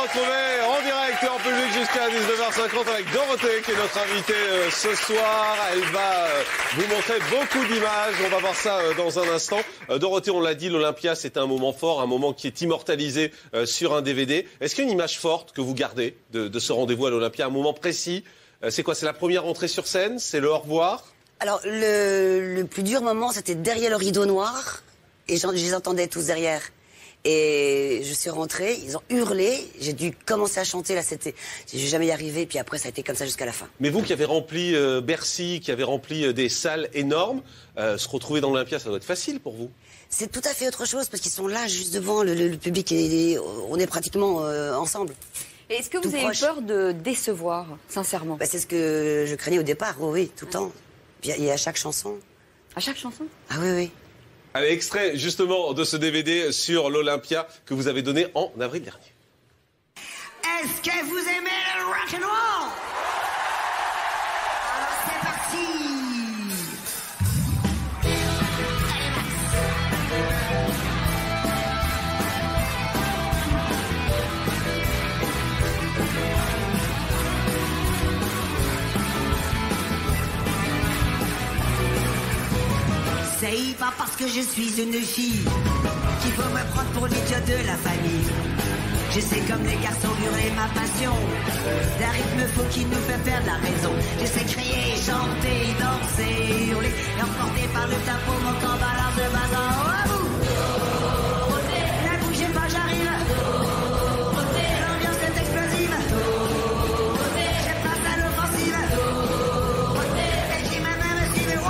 retrouver en direct et en public jusqu'à 19h50 avec Dorothée qui est notre invitée ce soir. Elle va vous montrer beaucoup d'images. On va voir ça dans un instant. Dorothée, on l'a dit, l'Olympia, c'est un moment fort, un moment qui est immortalisé sur un DVD. Est-ce qu'il y a une image forte que vous gardez de ce rendez-vous à l'Olympia, un moment précis? C'est quoi? C'est la première entrée sur scène? C'est le au revoir? Alors, le plus dur moment, c'était derrière le rideau noir. Et je les entendais tous derrière. Et je suis rentrée, ils ont hurlé, j'ai dû commencer à chanter, là c'était... Je vais jamais y arriver, puis après ça a été comme ça jusqu'à la fin. Mais vous qui avez rempli Bercy, qui avez rempli des salles énormes, se retrouver dans l'Olympia, ça doit être facile pour vous? C'est tout à fait autre chose, parce qu'ils sont là, juste devant, le public, et on est pratiquement ensemble. Et est-ce que vous avez eu peur de décevoir, sincèrement? C'est ce que je craignais au départ, oui, tout le temps. Puis il y a chaque chanson. À chaque chanson? Ah oui, oui. Allez, extrait justement de ce DVD sur l'Olympia que vous avez donné en avril dernier. Est-ce que vous aimez le rock'n'roll? Alors c'est parti! C'est pas parce que je suis une fille qu'il faut me prendre pour l'idiot de la famille. Je sais comme les garçons hurler ma passion, d'un rythme fou qui nous fait perdre la raison. Je sais crier, chanter, danser, hurler, et emporté par le tempo, mon corps balance de bas en haut à vous. Ne bougez pas, j'arrive. L'ambiance est explosive. Je passe à l'offensive. Et qui m'aime me suivre.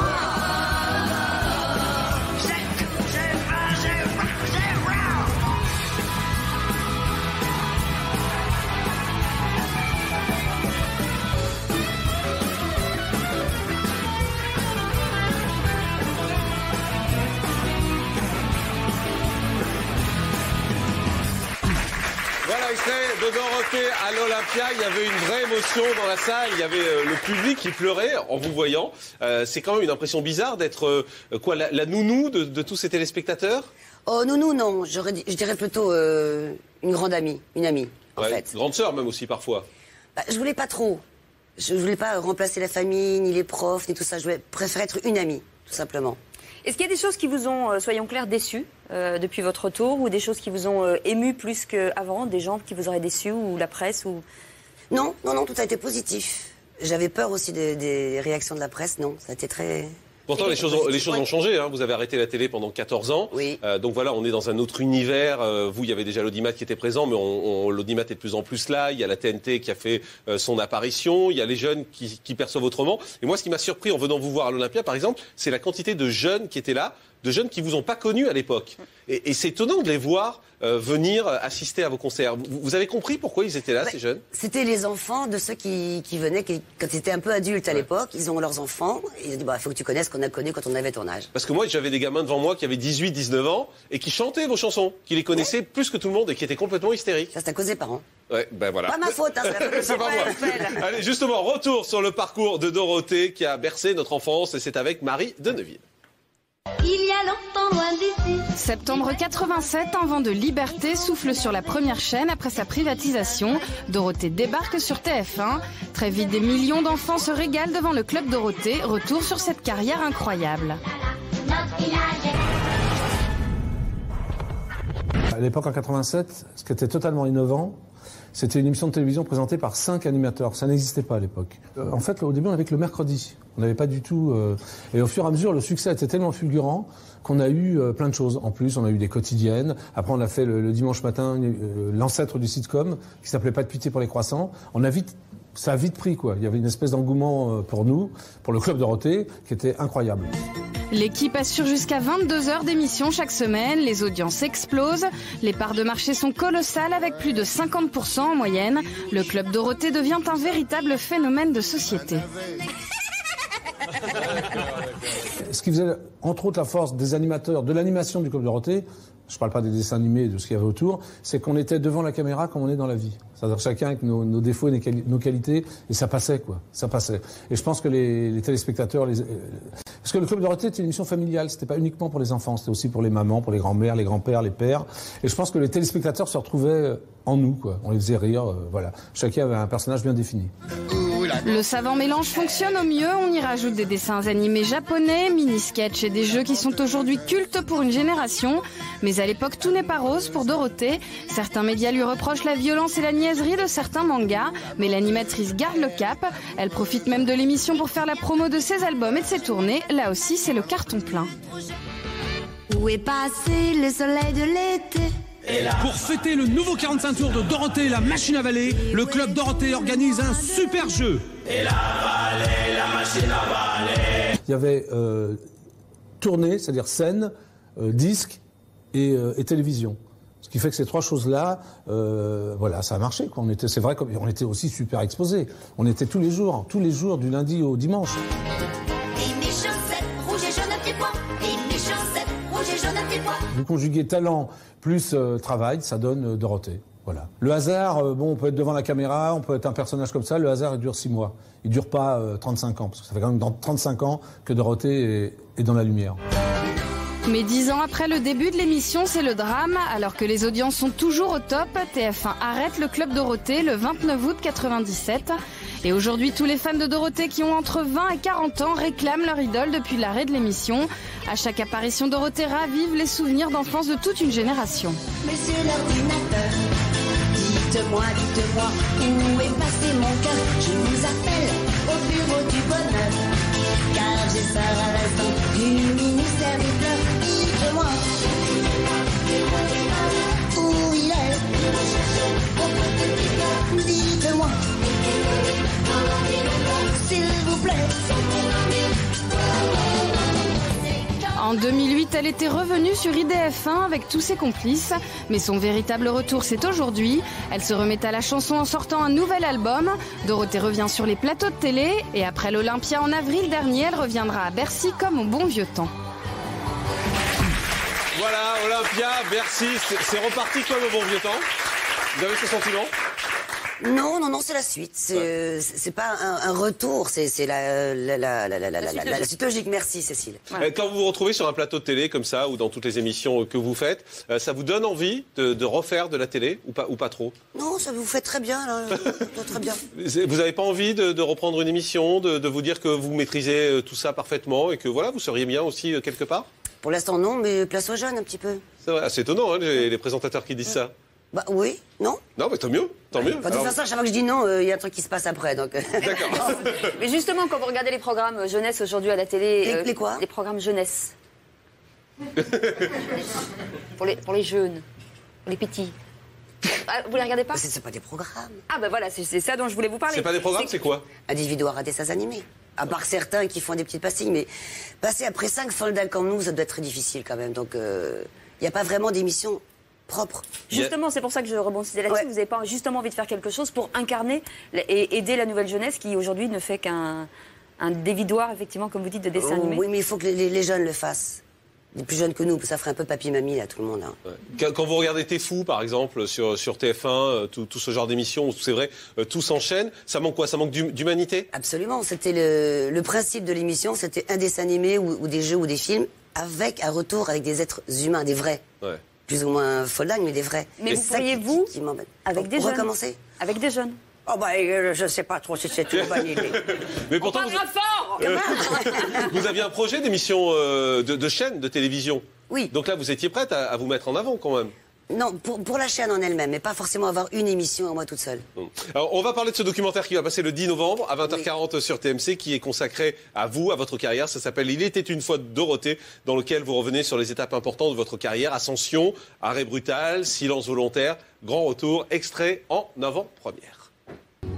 Voilà, extrait de Dorothée à l'Olympia. Il y avait une vraie émotion dans la salle. Il y avait le public qui pleurait en vous voyant. C'est quand même une impression bizarre d'être la nounou de tous ces téléspectateurs? Oh, nounou, non. Je dirais plutôt une grande amie, une amie, en fait. Grande sœur même aussi parfois. Je voulais pas trop. Je voulais pas remplacer la famille, ni les profs, ni tout ça. Je préférais être une amie, tout simplement. Est-ce qu'il y a des choses qui vous ont, soyons clairs, déçus depuis votre retour, ou des choses qui vous ont ému plus qu'avant, des gens qui vous auraient déçus, ou la presse ou... Non, tout a été positif. J'avais peur aussi des réactions de la presse, non, ça a été très... Pourtant, les choses ont changé. Hein. Vous avez arrêté la télé pendant 14 ans. Oui. Donc voilà, on est dans un autre univers. Vous, il y avait déjà l'audimat qui était présent, mais l'audimat est de plus en plus là. Il y a la TNT qui a fait son apparition. Il y a les jeunes qui perçoivent autrement. Et moi, ce qui m'a surpris en venant vous voir à l'Olympia, par exemple, c'est la quantité de jeunes qui étaient là, de jeunes qui vous ont pas connus à l'époque. Et c'est étonnant de les voir venir assister à vos concerts. Vous avez compris pourquoi ils étaient là, ces jeunes? C'était les enfants de ceux qui venaient, quand ils étaient un peu adultes à l'époque. Ils ont leurs enfants. Et ils ont dit, il faut que tu connaisses ce qu'on a connu quand on avait ton âge. Parce que moi, j'avais des gamins devant moi qui avaient 18, 19 ans et qui chantaient vos chansons, qui les connaissaient plus que tout le monde et qui étaient complètement hystériques. Ça, c'est à cause des parents. Ouais, ben voilà. Pas ma faute, hein, c'est pas moi. Allez, justement, retour sur le parcours de Dorothée qui a bercé notre enfance et c'est avec Marie de Neuville. Il y a longtemps loin d'ici. Septembre 87, un vent de liberté souffle sur la première chaîne après sa privatisation. Dorothée débarque sur TF1. Très vite, des millions d'enfants se régalent devant le Club Dorothée. Retour sur cette carrière incroyable. À l'époque, en 87, ce qui était totalement innovant, c'était une émission de télévision présentée par 5 animateurs. Ça n'existait pas à l'époque. En fait, au début, on avait que le mercredi. On n'avait pas du tout... Et au fur et à mesure, le succès était tellement fulgurant qu'on a eu plein de choses. En plus, on a eu des quotidiennes. Après, on a fait le dimanche matin l'ancêtre du sitcom, qui s'appelait Pas de pitié pour les croissants. Ça a vite pris, quoi. Il y avait une espèce d'engouement pour nous, pour le Club Dorothée, qui était incroyable. L'équipe assure jusqu'à 22 heures d'émission chaque semaine. Les audiences explosent. Les parts de marché sont colossales avec plus de 50% en moyenne. Le Club Dorothée devient un véritable phénomène de société. Ce qui faisait, entre autres, la force des animateurs, de l'animation du Club Dorothée, je ne parle pas des dessins animés, de ce qu'il y avait autour, c'est qu'on était devant la caméra comme on est dans la vie. C'est-à-dire chacun avec nos défauts et nos qualités, et ça passait, quoi. Ça passait. Et je pense que les téléspectateurs, Parce que le Club Dorothée était une émission familiale, c'était pas uniquement pour les enfants, c'était aussi pour les mamans, pour les grands-mères, les grands-pères, les pères. Et je pense que les téléspectateurs se retrouvaient en nous, quoi. On les faisait rire, voilà. Chacun avait un personnage bien défini. Le savant mélange fonctionne au mieux, on y rajoute des dessins animés japonais, mini-sketchs et des jeux qui sont aujourd'hui cultes pour une génération. Mais à l'époque, tout n'est pas rose pour Dorothée. Certains médias lui reprochent la violence et la niaiserie de certains mangas, mais l'animatrice garde le cap. Elle profite même de l'émission pour faire la promo de ses albums et de ses tournées. Là aussi, c'est le carton plein. Où est passé le soleil de l'été? Pour fêter le nouveau 45 tours de Dorothée, la machine à valer, le club Dorothée organise un super jeu. Il y avait tournée, c'est-à-dire scène, disque et télévision. Ce qui fait que ces trois choses-là, voilà, ça a marché, quoi. C'est vrai qu'on était aussi super exposés. On était tous les jours du lundi au dimanche. Et mes chaussettes rouges et jaunes à petits pois. Et mes chaussettes rouges et jaunes à petits pois. Vous conjuguez talent plus travail, ça donne Dorothée. Voilà. Le hasard, bon, on peut être devant la caméra, on peut être un personnage comme ça, le hasard il dure 6 mois. Il dure pas 35 ans, parce que ça fait quand même dans 35 ans que Dorothée est dans la lumière. Mais 10 ans après le début de l'émission, c'est le drame. Alors que les audiences sont toujours au top, TF1 arrête le Club Dorothée le 29 août 97. Et aujourd'hui, tous les fans de Dorothée qui ont entre 20 et 40 ans réclament leur idole depuis l'arrêt de l'émission. À chaque apparition, Dorothée ravive les souvenirs d'enfance de toute une génération. Monsieur l'ordinateur, dites-moi, où est passé mon cœur? Je vous appelle au bureau du bonheur, car j'ai ça à l'instant du ministère des Fleurs. Dites-moi où il est. Dites-moi, s'il vous plaît. En 2008, elle était revenue sur IDF1 avec tous ses complices. Mais son véritable retour, c'est aujourd'hui. Elle se remet à la chanson en sortant un nouvel album. Dorothée revient sur les plateaux de télé. Et après l'Olympia en avril dernier, elle reviendra à Bercy comme au bon vieux temps. Voilà, Olympia, Bercy, c'est reparti comme au bon vieux temps. Vous avez ce sentiment ? Non, c'est la suite. C'est pas un retour, c'est la suite logique. Merci, Cécile. Ouais. Quand vous vous retrouvez sur un plateau de télé comme ça, ou dans toutes les émissions que vous faites, ça vous donne envie de refaire de la télé ou pas trop ? Non, ça vous fait très bien, là. Très bien. Vous n'avez pas envie de reprendre une émission, de vous dire que vous maîtrisez tout ça parfaitement et que voilà, vous seriez bien aussi quelque part ? Pour l'instant, non, mais place aux jeunes un petit peu. C'est vrai, c'est étonnant, hein, les présentateurs qui disent ça. Bah oui, non. Non, mais tant mieux. Bah, de toute façon, à chaque fois que je dis non, il y a un truc qui se passe après. Donc... D'accord. Mais justement, quand vous regardez les programmes jeunesse aujourd'hui à la télé... Les quoi ? Les programmes jeunesse. pour les jeunes, pour les petits. Ah, vous les regardez pas ? C'est pas des programmes. Ah ben voilà, c'est ça dont je voulais vous parler. C'est pas des programmes, c'est quoi ? Individuel à dessins animés. À part certains qui font des petites pastilles, mais passer après 5 soldats comme nous, ça doit être très difficile quand même. Donc, il n'y a pas vraiment d'émission propre. Justement, c'est pour ça que je rebondissais là-dessus. Ouais. Vous n'avez pas justement envie de faire quelque chose pour incarner et aider la nouvelle jeunesse qui aujourd'hui ne fait qu'un dévidoir, effectivement, comme vous dites, de dessins animés. Oui, mais il faut que les jeunes le fassent. Les plus jeunes que nous, ça ferait un peu papy-mamie à tout le monde. Hein. Ouais. Quand vous regardez T'es fou, par exemple, sur TF1, tout ce genre d'émissions, c'est vrai, tout s'enchaîne, ça manque quoi ? Ça manque d'humanité ? Absolument. C'était le principe de l'émission, c'était un dessin animé ou des jeux ou des films avec un retour avec des êtres humains, des vrais. Ouais. Plus ou moins foldingues, mais des vrais. Mais vous pourriez-vous, avec des jeunes, recommencer ? Avec des jeunes. Oh bah, je sais pas trop si c'est une bonne idée. Mais pourtant, vous aviez un projet d'émission de chaîne de télévision. Oui. Donc là, vous étiez prête à vous mettre en avant quand même. Non, pour la chaîne en elle-même, mais pas forcément avoir une émission à moi toute seule. Alors, on va parler de ce documentaire qui va passer le 10 novembre à 20h40 sur TMC, qui est consacré à vous, à votre carrière. Ça s'appelle « Il était une fois Dorothée », dans lequel vous revenez sur les étapes importantes de votre carrière. Ascension, arrêt brutal, silence volontaire, grand retour, extrait en avant-première.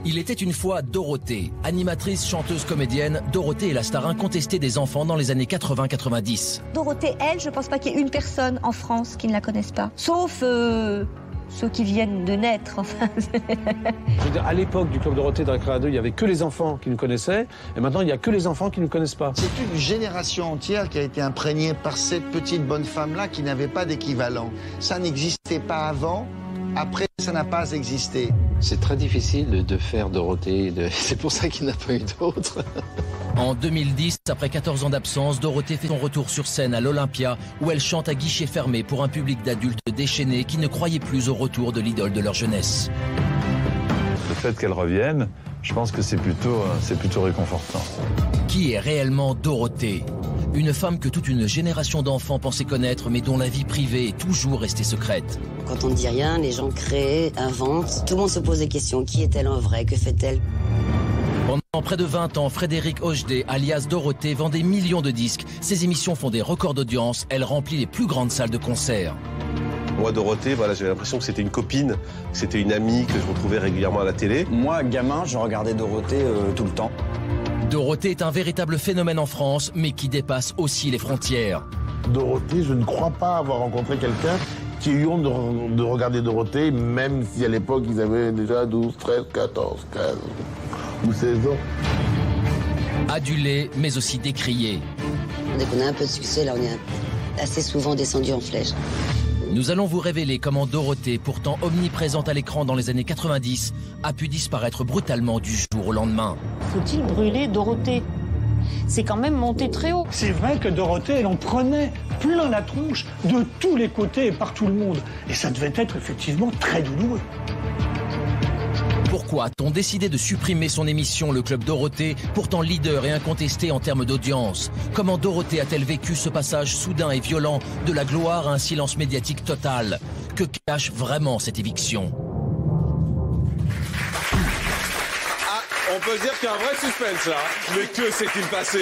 Il était une fois Dorothée. Animatrice, chanteuse, comédienne, Dorothée est la star incontestée des enfants dans les années 80-90. Dorothée, elle, je pense pas qu'il y ait une personne en France qui ne la connaisse pas. Sauf ceux qui viennent de naître, enfin. Je veux dire, à l'époque du Club Dorothée de Récréa 2, il n'y avait que les enfants qui nous connaissaient, et maintenant il n'y a que les enfants qui ne nous connaissent pas. C'est une génération entière qui a été imprégnée par cette petite bonne femme-là qui n'avait pas d'équivalent. Ça n'existait pas avant, après ça n'a pas existé. C'est très difficile de faire Dorothée, c'est pour ça qu'il n'y en a pas eu d'autres. En 2010, après 14 ans d'absence, Dorothée fait son retour sur scène à l'Olympia, où elle chante à guichet fermé pour un public d'adultes déchaînés qui ne croyaient plus au retour de l'idole de leur jeunesse. Le fait qu'elle revienne, je pense que c'est plutôt réconfortant. Qui est réellement Dorothée ? Une femme que toute une génération d'enfants pensait connaître, mais dont la vie privée est toujours restée secrète. Quand on ne dit rien, les gens créent, inventent. Tout le monde se pose des questions. Qui est-elle en vrai? Que fait-elle? Pendant près de 20 ans, Frédéric Hochdé, alias Dorothée, vend des millions de disques. Ses émissions font des records d'audience. Elle remplit les plus grandes salles de concert. Moi, Dorothée, voilà, j'avais l'impression que c'était une copine, que c'était une amie que je retrouvais régulièrement à la télé. Moi, gamin, je regardais Dorothée tout le temps. Dorothée est un véritable phénomène en France, mais qui dépasse aussi les frontières. Dorothée, je ne crois pas avoir rencontré quelqu'un qui ait eu honte de regarder Dorothée, même si à l'époque ils avaient déjà 12, 13, 14, 15 ou 16 ans. Adulée, mais aussi décriée. Dès qu'on a un peu de succès, là, on est assez souvent descendu en flèche. Nous allons vous révéler comment Dorothée, pourtant omniprésente à l'écran dans les années 90, a pu disparaître brutalement du jour au lendemain. Faut-il brûler Dorothée? C'est quand même monté très haut. C'est vrai que Dorothée, elle en prenait plein la tronche de tous les côtés et par tout le monde. Et ça devait être effectivement très douloureux. Pourquoi a-t-on décidé de supprimer son émission Le Club Dorothée, pourtant leader et incontesté en termes d'audience? Comment Dorothée a-t-elle vécu ce passage soudain et violent de la gloire à un silence médiatique total? Que cache vraiment cette éviction? On peut se dire qu'il y a un vrai suspense là. Mais que s'est-il passé?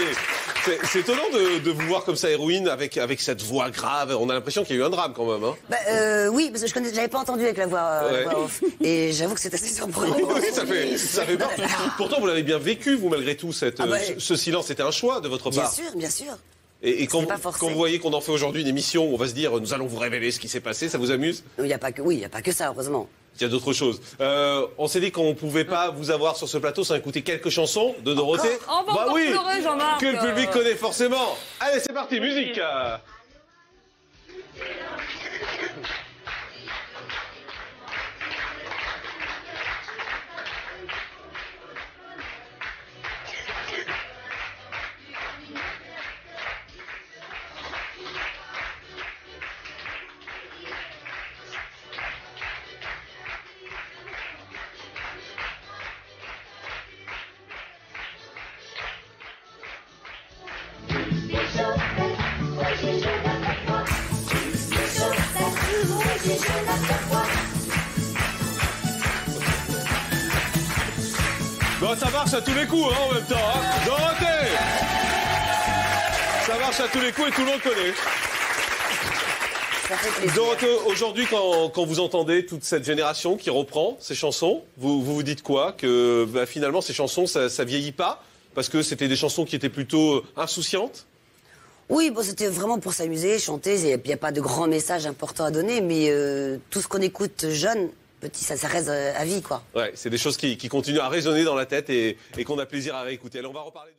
C'est étonnant de vous voir comme ça, héroïne, avec cette voix grave. On a l'impression qu'il y a eu un drame quand même. Hein. Oui, parce que je l'avais pas entendu avec la voix, ouais. la voix off. Et j'avoue que c'est assez surprenant. Oui, ça fait peur. Pourtant, vous l'avez bien vécu, vous, malgré tout. Ce silence, c'était un choix de votre part. Bien sûr. Et quand vous voyez qu'on en fait aujourd'hui une émission où on va se dire, nous allons vous révéler ce qui s'est passé, ça vous amuse? Il n'y a pas que ça, heureusement. Il y a d'autres choses. On s'est dit qu'on ne pouvait pas vous avoir sur ce plateau sans écouter quelques chansons de Dorothée. On va encore pleurer, Jean-Marc. Que le public connaît forcément. Allez, c'est parti, musique. Bon, ça marche à tous les coups, hein, en même temps. Hein. Dorothée! Ça marche à tous les coups et tout le monde connaît. Dorothée, aujourd'hui, quand vous entendez toute cette génération qui reprend ces chansons, vous dites quoi? Que finalement, ces chansons, ça vieillit pas? Parce que c'était des chansons qui étaient plutôt insouciantes? Oui, bon, c'était vraiment pour s'amuser, chanter. Il n'y a pas de grands messages importants à donner, mais tout ce qu'on écoute jeune, petit, ça reste à vie, quoi. Ouais, c'est des choses qui continuent à résonner dans la tête et qu'on a plaisir à réécouter. Alors, on va reparler de...